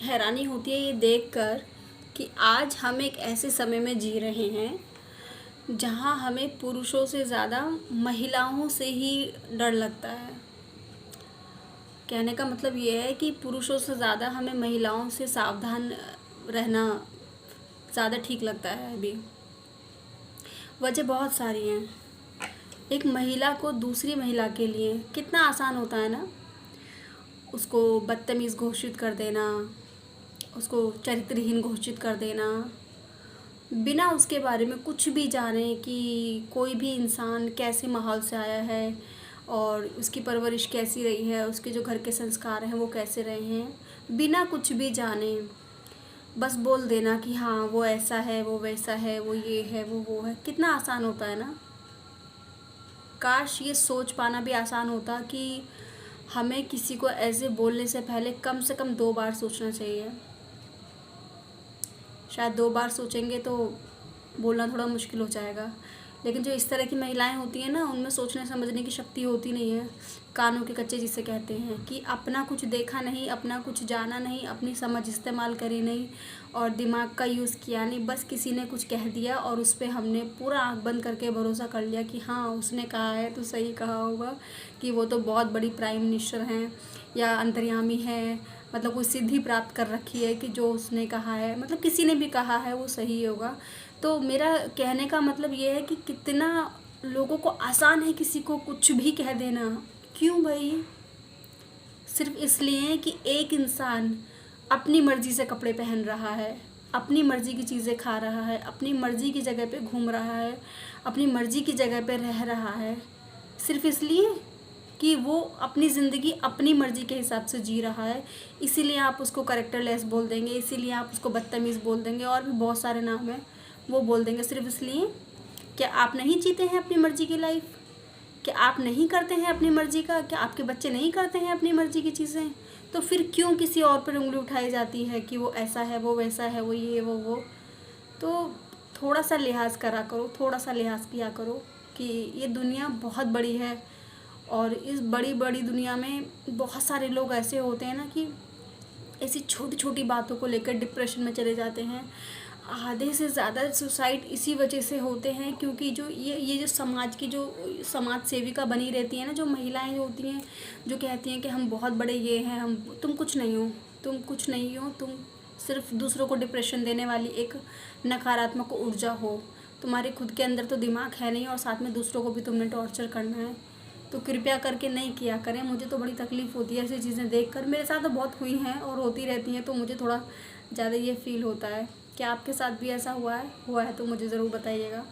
हैरानी होती है ये देखकर कि आज हम एक ऐसे समय में जी रहे हैं जहाँ हमें पुरुषों से ज़्यादा महिलाओं से ही डर लगता है। कहने का मतलब ये है कि पुरुषों से ज़्यादा हमें महिलाओं से सावधान रहना ज़्यादा ठीक लगता है अभी। वजह बहुत सारी हैं। एक महिला को दूसरी महिला के लिए कितना आसान होता है ना, उसको बदतमीज़ घोषित कर देना, उसको चरित्रहीन घोषित कर देना, बिना उसके बारे में कुछ भी जाने कि कोई भी इंसान कैसे माहौल से आया है और उसकी परवरिश कैसी रही है, उसके जो घर के संस्कार हैं वो कैसे रहे हैं, बिना कुछ भी जाने बस बोल देना कि हाँ वो ऐसा है, वो वैसा है, वो ये है, वो है। कितना आसान होता है ना। काश ये सोच पाना भी आसान होता कि हमें किसी को ऐसे बोलने से कम 2 बार सोचना चाहिए। शायद 2 बार सोचेंगे तो बोलना थोड़ा मुश्किल हो जाएगा, लेकिन जो इस तरह की महिलाएं होती हैं ना, उनमें सोचने समझने की शक्ति होती नहीं है। कानों के कच्चे जिसे कहते हैं, कि अपना कुछ देखा नहीं, अपना कुछ जाना नहीं, अपनी समझ इस्तेमाल करी नहीं और दिमाग का यूज़ किया नहीं। बस किसी ने कुछ कह दिया और उस पर हमने पूरा आँख बंद करके भरोसा कर लिया कि हाँ उसने कहा है तो सही कहा होगा, कि वो तो बहुत बड़ी प्राइम मिनिस्टर हैं या अंतर्यामी है, मतलब कोई सिद्धि प्राप्त कर रखी है कि जो उसने कहा है, मतलब किसी ने भी कहा है वो सही होगा। तो मेरा कहने का मतलब ये है कि कितना लोगों को आसान है किसी को कुछ भी कह देना। क्यों भाई? सिर्फ इसलिए कि एक इंसान अपनी मर्ज़ी से कपड़े पहन रहा है, अपनी मर्ज़ी की चीज़ें खा रहा है, अपनी मर्ज़ी की जगह पे घूम रहा है, अपनी मर्ज़ी की जगह पे रह रहा है, सिर्फ इसलिए कि वो अपनी ज़िंदगी अपनी मर्ज़ी के हिसाब से जी रहा है, इसीलिए आप उसको कैरेक्टरलेस बोल देंगे, इसीलिए आप उसको बदतमीज़ बोल देंगे और भी बहुत सारे नाम हैं वो बोल देंगे। सिर्फ इसलिए क्या आप नहीं जीते हैं अपनी मर्ज़ी की लाइफ? क्या आप नहीं करते हैं अपनी मर्ज़ी का? क्या आपके बच्चे नहीं करते हैं अपनी मर्ज़ी की चीज़ें? तो फिर क्यों किसी और पर उंगली उठाई जाती है कि वो ऐसा है, वो वैसा है, वो ये वो। तो थोड़ा सा लिहाज करा करो, थोड़ा सा लिहाज किया करो कि ये दुनिया बहुत बड़ी है और इस बड़ी बड़ी दुनिया में बहुत सारे लोग ऐसे होते हैं ना कि ऐसी छोटी छोटी बातों को लेकर डिप्रेशन में चले जाते हैं। आधे से ज़्यादा सुसाइड इसी वजह से होते हैं क्योंकि जो ये जो समाज की जो समाज सेविका बनी रहती है ना, जो महिलाएं जो होती हैं, जो कहती हैं कि हम बहुत बड़े ये हैं, हम तुम कुछ नहीं हो, तुम कुछ नहीं हो, तुम सिर्फ दूसरों को डिप्रेशन देने वाली एक नकारात्मक ऊर्जा हो। तुम्हारे खुद के अंदर तो दिमाग है नहीं और साथ में दूसरों को भी तुमने टॉर्चर करना है। तो कृपया करके नहीं किया करें। मुझे तो बड़ी तकलीफ़ होती है ऐसी चीज़ें देखकर, मेरे साथ तो बहुत हुई हैं और होती रहती हैं, तो मुझे थोड़ा ज़्यादा ये फ़ील होता है। क्या आपके साथ भी ऐसा हुआ है तो मुझे ज़रूर बताइएगा।